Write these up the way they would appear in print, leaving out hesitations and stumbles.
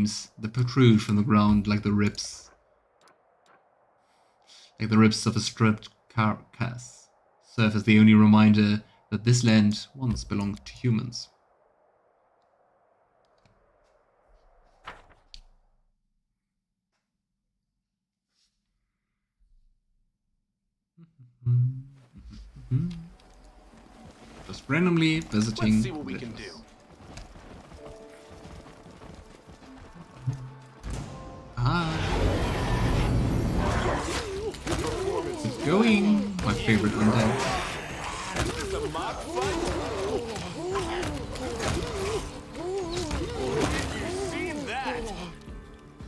beams that protrude from the ground like the ribs of a stripped carcass, serve as the only reminder that this land once belonged to humans. Just randomly visiting. Let's see what we can do. Keep going, my favorite undead.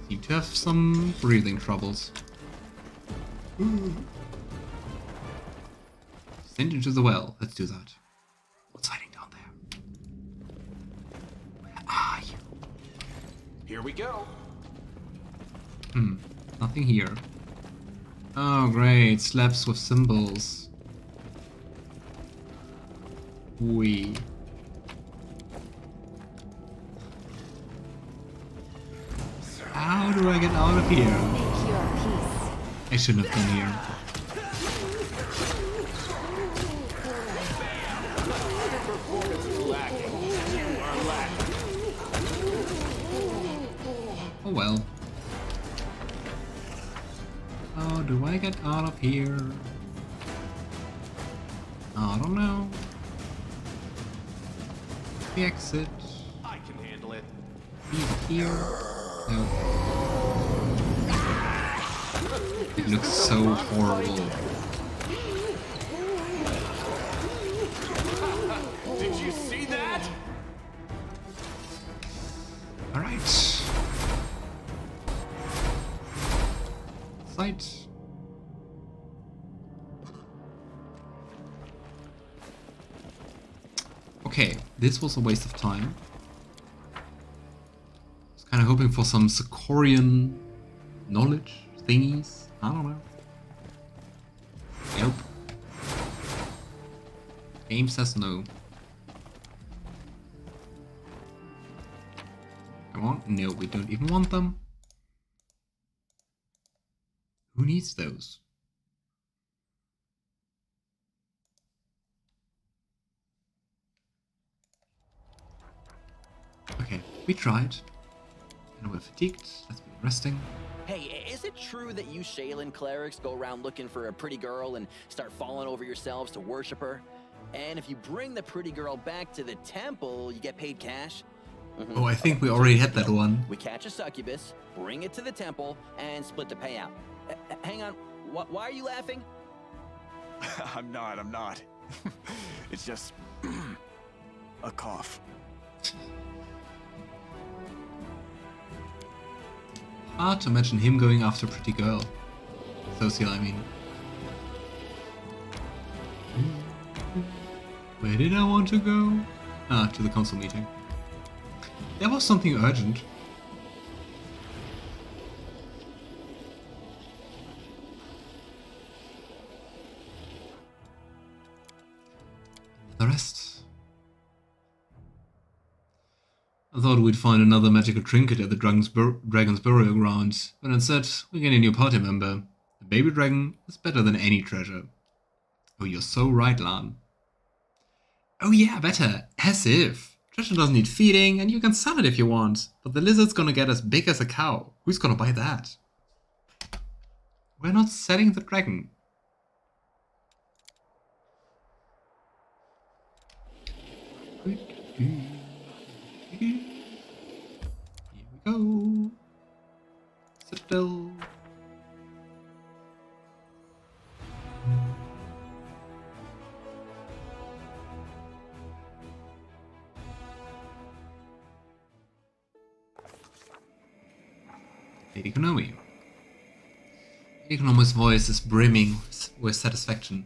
Seem to have some breathing troubles. Send into the well. Let's do that. What's hiding down there? Where are you? Here we go. Nothing here. Oh great, slabs with symbols. Wee. How do I get out of here? I shouldn't have come here. Oh well. How do I get out of here? I don't know. The exit. I can handle it. Here. No. It looks so horrible. Did you see that? Alright. Sight. Okay, this was a waste of time. I was kind of hoping for some Sarkorian knowledge thingies. I don't know. Nope. Game says no. Come on. No, we don't even want them. Who needs those? Okay, we tried. And we're fatigued. Let's be resting. Hey, is it true that you Shelyn clerics go around looking for a pretty girl and start falling over yourselves to worship her? And if you bring the pretty girl back to the temple, you get paid cash? Oh, I think we already had that one. We catch a succubus, bring it to the temple, and split the payout. Hang on, why are you laughing? I'm not. It's just a cough. Hard to imagine him going after a pretty girl. Sosiel, I mean. Where did I want to go? Ah, to the council meeting. There was something urgent. The rest. I thought we'd find another magical trinket at the dragon's burial ground, but instead we get a new party member. The baby dragon is better than any treasure. Oh, you're so right, Lann. Oh yeah, better. As if. Treasure doesn't need feeding, and you can sell it if you want. But the lizard's gonna get as big as a cow. Who's gonna buy that? We're not selling the dragon. Here we go. Citadel. Lady Konomi. Lady Konomi's voice is brimming with satisfaction.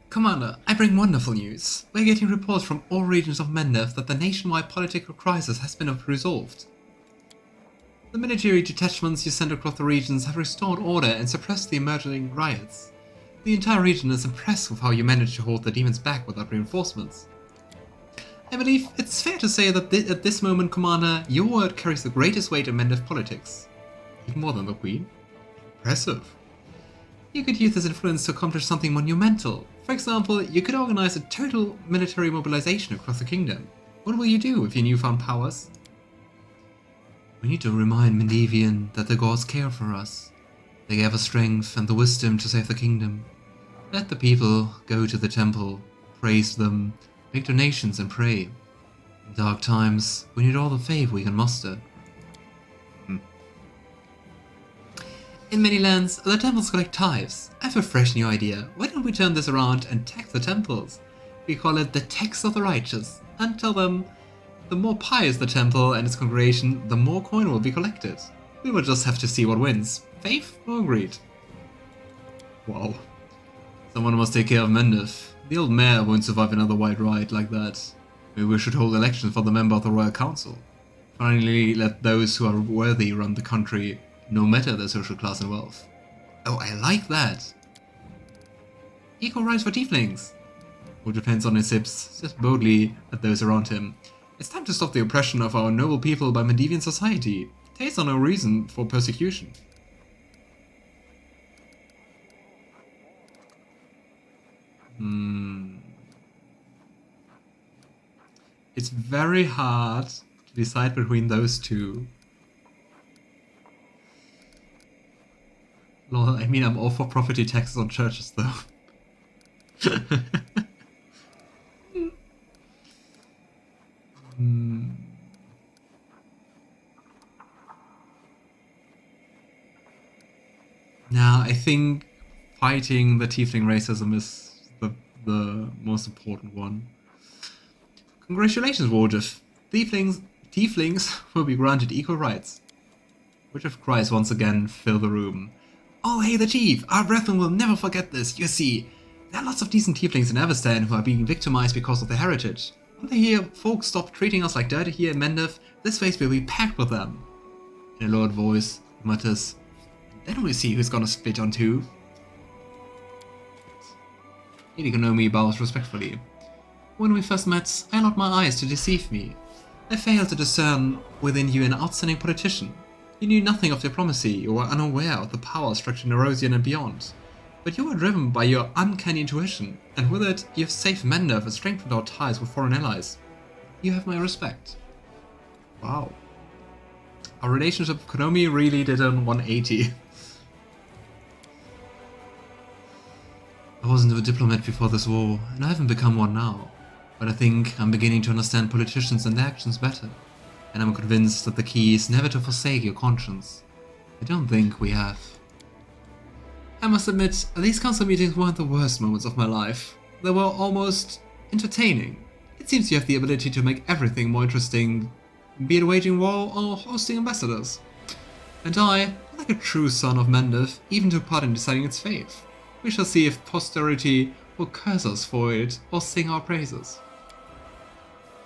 Commander, I bring wonderful news. We're getting reports from all regions of Mendev that the nationwide political crisis has been resolved. The military detachments you sent across the regions have restored order and suppressed the emerging riots. The entire region is impressed with how you managed to hold the demons back without reinforcements. I believe it's fair to say that at this moment, Commander, your word carries the greatest weight in Mendev politics. Even more than the Queen. Impressive. You could use this influence to accomplish something monumental. For example, you could organize a total military mobilization across the kingdom. What will you do with your newfound powers? We need to remind Mendevian that the gods care for us. They gave us strength and the wisdom to save the kingdom. Let the people go to the temple, praise them, make donations and pray. In dark times, we need all the faith we can muster. In many lands, the temples collect tithes. I have a fresh new idea. Why don't we turn this around and tax the temples? We call it the tax of the righteous, and tell them the more pious the temple and its congregation, the more coin will be collected. We will just have to see what wins, faith or greed. Wow. Someone must take care of Mendev. The old mayor won't survive another white riot like that. Maybe we should hold elections for the member of the Royal Council. Finally, let those who are worthy run the country, no matter their social class and wealth. Oh, I like that! Equal rights for tieflings! Who depends on his hips, says boldly at those around him. It's time to stop the oppression of our noble people by Mendevian society. Tastes are no reason for persecution. It's very hard to decide between those two. Lol, I mean, I'm all for property taxes on churches, though. Now, I think fighting the tiefling racism is the most important one. Congratulations, Woljif. Tieflings will be granted equal rights. Woljif cries once again fill the room. Oh, hey, the chief! Our brethren will never forget this. You see, there are lots of decent tieflings in Avestan who are being victimized because of their heritage. When they hear folks stop treating us like dirt here in Mendev, this place will be packed with them. In a lowered voice, he mutters, then we'll see who's gonna split on two. Lady Konomi bows respectfully. When we first met, I allowed my eyes to deceive me. I failed to discern within you an outstanding politician. You knew nothing of diplomacy, you were unaware of the power structure in Erosian and beyond. But you were driven by your uncanny intuition, and with it, you have saved Mendev and strengthened our ties with foreign allies. You have my respect. Wow. Our relationship with Konomi really did a 180. I wasn't a diplomat before this war, and I haven't become one now. But I think I'm beginning to understand politicians and their actions better. And I'm convinced that the key is never to forsake your conscience. I don't think we have. I must admit, these council meetings weren't the worst moments of my life. They were almost entertaining. It seems you have the ability to make everything more interesting, be it waging war or hosting ambassadors. And I, like a true son of Mendev, even took part in deciding its fate. We shall see if posterity will curse us for it or sing our praises.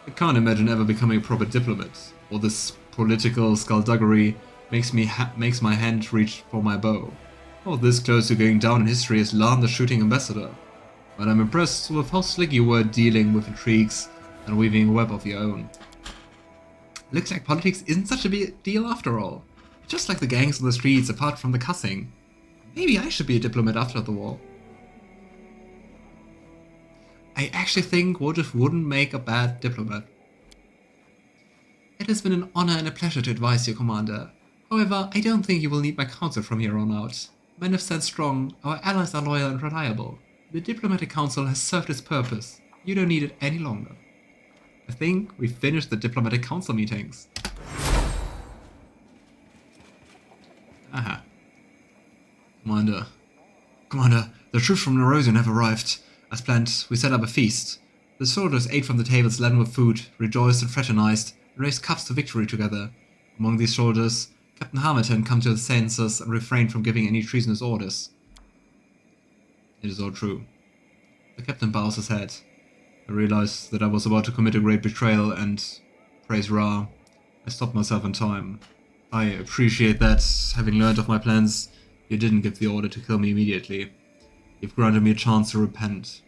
I can't imagine ever becoming a proper diplomat, or this political skullduggery makes my hand reach for my bow. Or this close to going down in history as Lann the shooting ambassador. But I'm impressed with how slick you were dealing with intrigues and weaving a web of your own. Looks like politics isn't such a big deal after all. Just like the gangs on the streets apart from the cussing. Maybe I should be a diplomat after the war. I actually think Woljif wouldn't make a bad diplomat. It has been an honor and a pleasure to advise you, Commander. However, I don't think you will need my counsel from here on out. Mendev stands strong, our allies are loyal and reliable. The diplomatic council has served its purpose. You don't need it any longer. I think we finished the diplomatic council meetings. Aha. Commander, the troops from Erosian have arrived. As planned, we set up a feast. The soldiers ate from the tables laden with food, rejoiced and fraternized, and raised cups to victory together. Among these soldiers, Captain Hamilton came to his senses and refrained from giving any treasonous orders. It is all true. The captain bows his head. I realized that I was about to commit a great betrayal and, praise Ra, I stopped myself in time. I appreciate that, having learned of my plans, you didn't give the order to kill me immediately. You've granted me a chance to repent.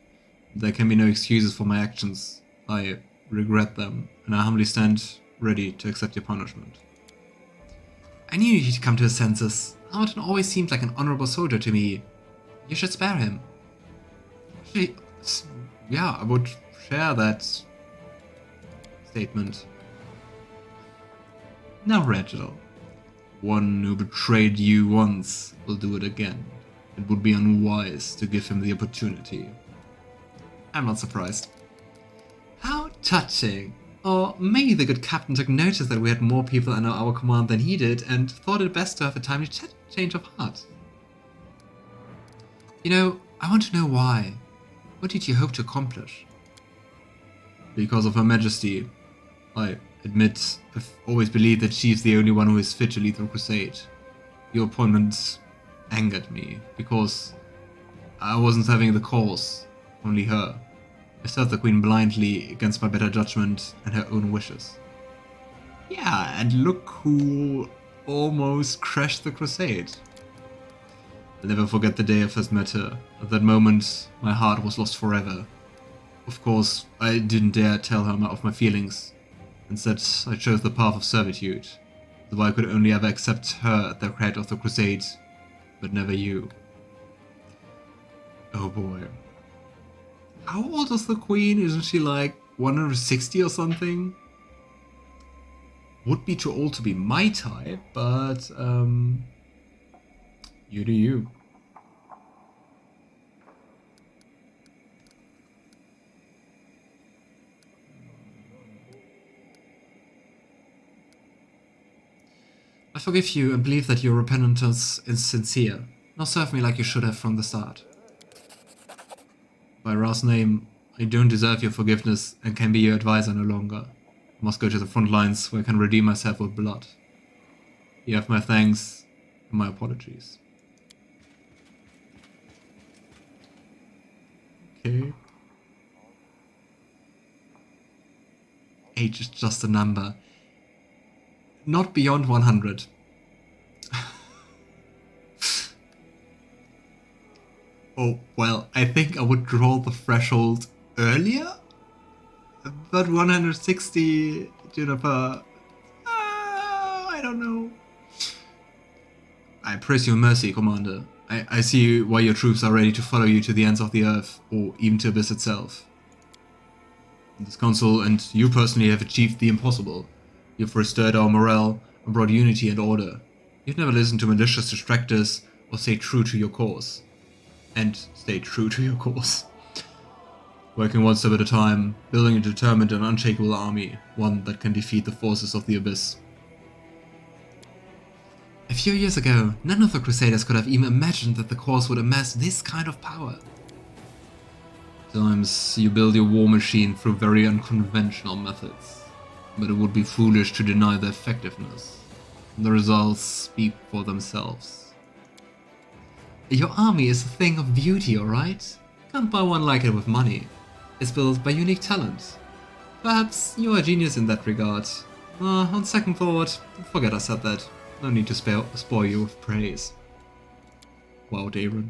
There can be no excuses for my actions. I regret them, and I humbly stand ready to accept your punishment. I knew he'd come to his senses. Arden always seemed like an honorable soldier to me. You should spare him. Actually, yeah, I would share that statement. Now, Regill, one who betrayed you once will do it again. It would be unwise to give him the opportunity. I'm not surprised. How touching! Or maybe the good captain took notice that we had more people under our command than he did and thought it best to have a timely change of heart. You know, I want to know why. What did you hope to accomplish? Because of Her Majesty. I admit, I've always believed that she's the only one who is fit to lead the Crusade. Your appointment angered me, because I wasn't having the cause, only her. I served the Queen blindly against my better judgment and her own wishes. Yeah, and look who almost crashed the Crusade. I'll never forget the day I first met her. At that moment, my heart was lost forever. Of course, I didn't dare tell her of my feelings. Instead, I chose the path of servitude, though I could only ever accept her at the head of the Crusade, but never you. Oh boy. How old is the Queen? Isn't she like 160 or something? Would be too old to be my type, but you do you. I forgive you and believe that your repentance is sincere. Now serve me like you should have from the start. By Ra's name, I don't deserve your forgiveness and can be your advisor no longer. I must go to the front lines where I can redeem myself with blood. You have my thanks and my apologies. Okay. Age is just a number. Not beyond 100. Oh, well, I think I would draw the threshold earlier? But 160, Juniper... I don't know. I praise your mercy, Commander. I see why your troops are ready to follow you to the ends of the earth, or even to Abyss itself. This council and you personally have achieved the impossible. You've restored our morale and brought unity and order. You've never listened to malicious distractors or stayed true to your cause. And stay true to your cause. Working one step at a time, building a determined and unshakable army, one that can defeat the forces of the Abyss. A few years ago, none of the Crusaders could have even imagined that the cause would amass this kind of power. Sometimes you build your war machine through very unconventional methods, but it would be foolish to deny their effectiveness. The results speak for themselves. Your army is a thing of beauty, alright? Can't buy one like it with money. It's built by unique talent. Perhaps you're a genius in that regard. On second thought, forget I said that. No need to spoil you with praise. Wow, Daeran.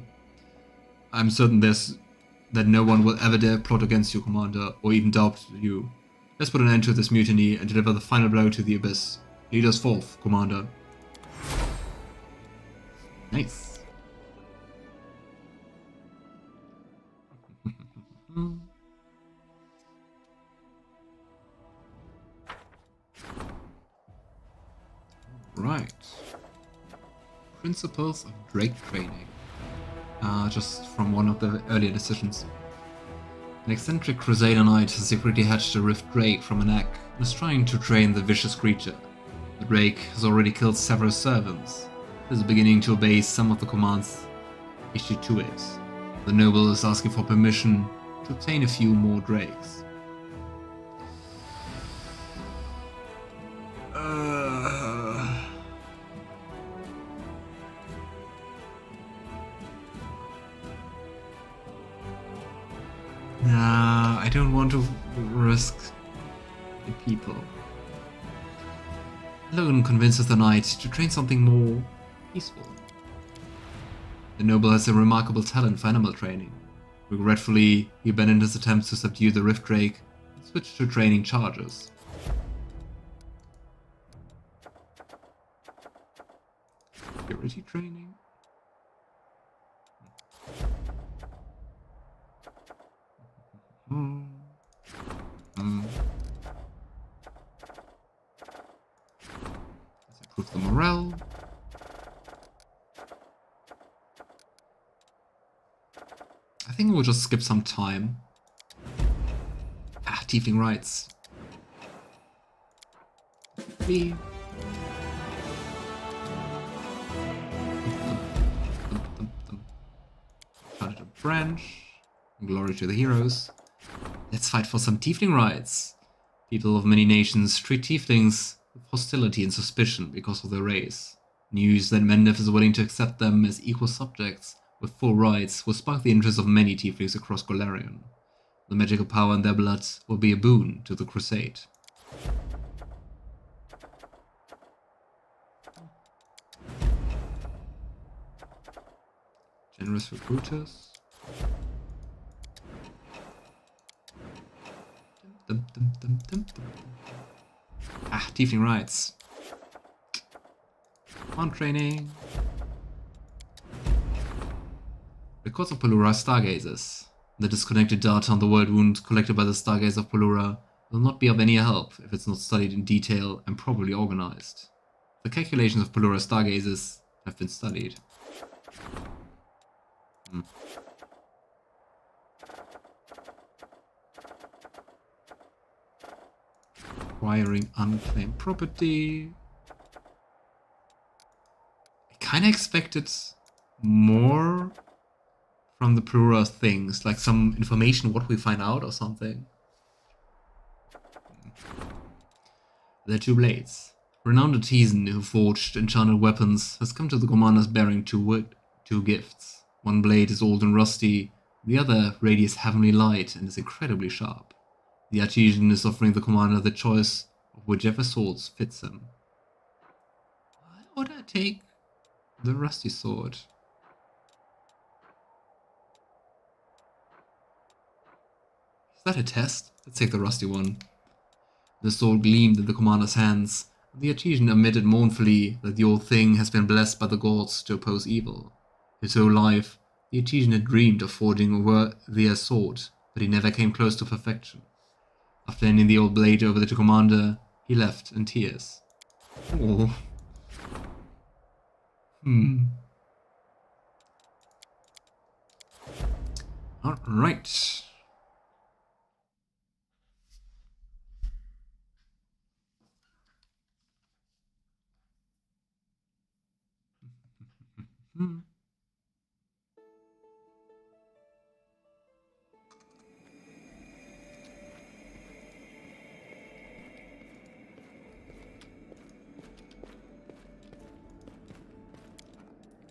I'm certain that no one will ever dare plot against you, Commander, or even doubt you. Let's put an end to this mutiny and deliver the final blow to the Abyss. Lead us forth, Commander. Nice. Right. Principles of Drake training. Just from one of the earlier decisions. An eccentric Crusader Knight has secretly hatched a Rift Drake from an egg and is trying to train the vicious creature. The Drake has already killed several servants. It is beginning to obey some of the commands issued to it. The noble is asking for permission to obtain a few more drakes. Nah, I don't want to risk the people. Logan convinces the knight to train something more peaceful. The noble has a remarkable talent for animal training. Regretfully, he abandoned his attempts to subdue the Rift Drake Switch to training charges. Security training. Let's improve the morale. I think we'll just skip some time. Ah, Tiefling rights. B. Started a branch. Glory to the heroes. Let's fight for some Tiefling rights. People of many nations treat Tieflings with hostility and suspicion because of their race. News that Mendef is willing to accept them as equal subjects with full rights will spark the interest of many Tieflings across Golarion. The magical power in their blood will be a boon to the Crusade. Generous recruiters. Ah, Tiefling rights. On training. Records of Pelura stargazers. The disconnected data on the world wound collected by the stargaze of Pelura will not be of any help if it's not studied in detail and properly organized. The calculations of Pelura stargazers have been studied. Acquiring unclaimed property. I kinda expected more from the Pelura things, like some information what we find out or something. There are two blades. Renowned artisan who forged enchanted weapons has come to the commanders bearing two gifts. One blade is old and rusty, the other radiates heavenly light and is incredibly sharp. The artisan is offering the commander the choice of whichever swords fits him. Why would I take the rusty sword? Is that a test? Let's take the rusty one. The sword gleamed in the commander's hands. The artisan admitted mournfully that the old thing has been blessed by the gods to oppose evil. His whole life, the artisan had dreamed of forging a worthier sword, but he never came close to perfection. After handing the old blade over to the commander, he left in tears. Oh. Alright.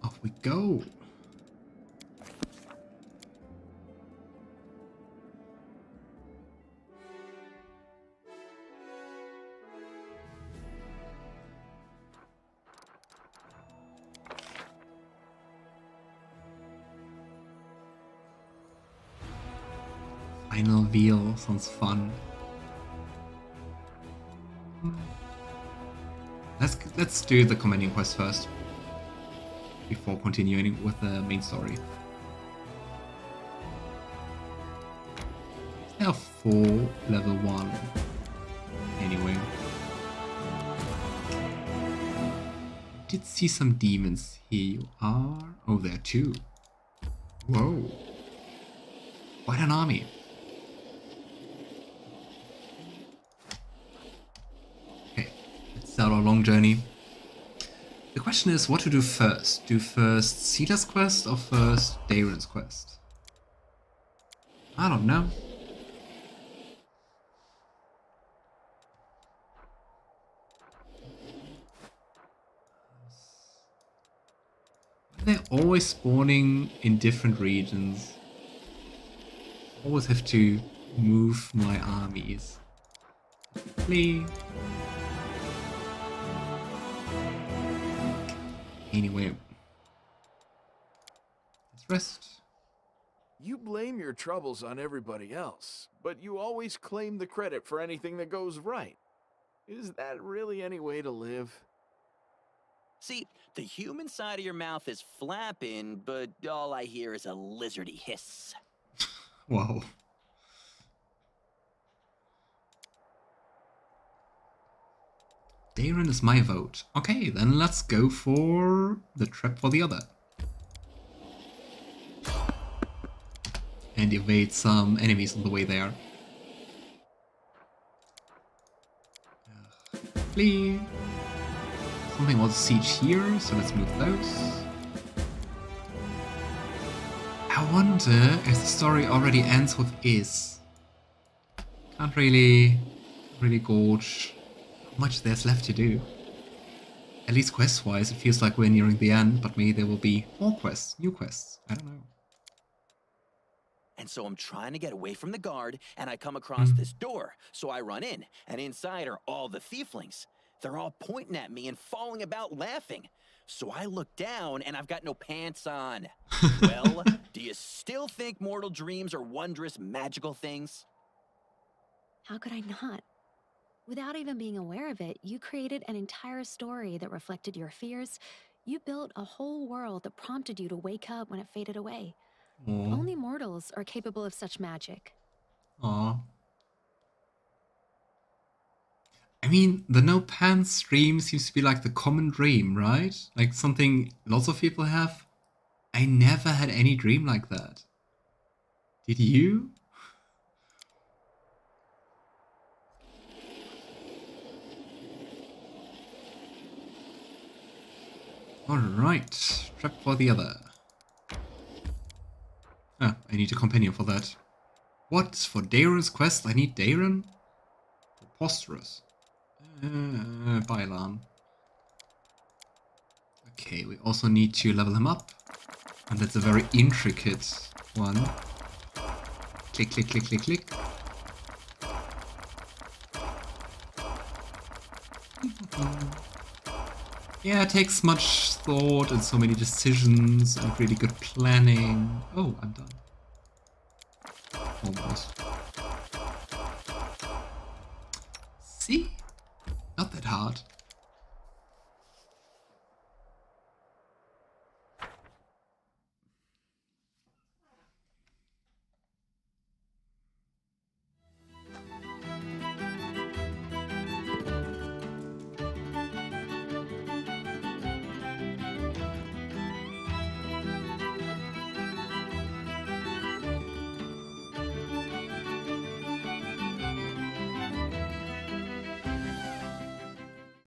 Off we go. Final Veal sounds fun. Let's do the commanding quest first before continuing with the main story. There are 4 level 1. Anyway. Did see some demons. Here you are. Oh, there are 2. Whoa. Quite an army. Okay, let's start our long journey. The question is what to do first. Do first Seelah's quest or first Daeran's quest? I don't know. They're always spawning in different regions. Always have to move my armies. Please. Anyway, let's rest. You blame your troubles on everybody else, but you always claim the credit for anything that goes right. Is that really any way to live? See, the human side of your mouth is flapping, but all I hear is a lizardy hiss. Wow. Daeran is my vote. Okay, then let's go for the trap for the other. And evade some enemies on the way there. Flee. Something was siege here, so let's move those. I wonder if the story already ends with is. Can't really gauge how much there's left to do. At least quest-wise, it feels like we're nearing the end, but maybe there will be more quests, new quests. I don't know. And so I'm trying to get away from the guard, and I come across this door. So I run in, and inside are all the tieflings. They're all pointing at me and falling about laughing. So I look down, and I've got no pants on. Well, do you still think mortal dreams are wondrous, magical things? How could I not? Without even being aware of it, you created an entire story that reflected your fears. You built a whole world that prompted you to wake up when it faded away. Aww. Only mortals are capable of such magic. Aww. I mean, the no pants dream seems to be like the common dream, right? Like something lots of people have. I never had any dream like that. Did you? Alright, trap for the other. Ah, I need a companion for that. What? For Daeran's quest I need Daeran? Preposterous. Bye, Lann. Okay, we also need to level him up. And that's a very intricate one. Click, click, click, click, click. Yeah, it takes much thought and so many decisions and really good planning. Oh, I'm done. Almost. See? Not that hard.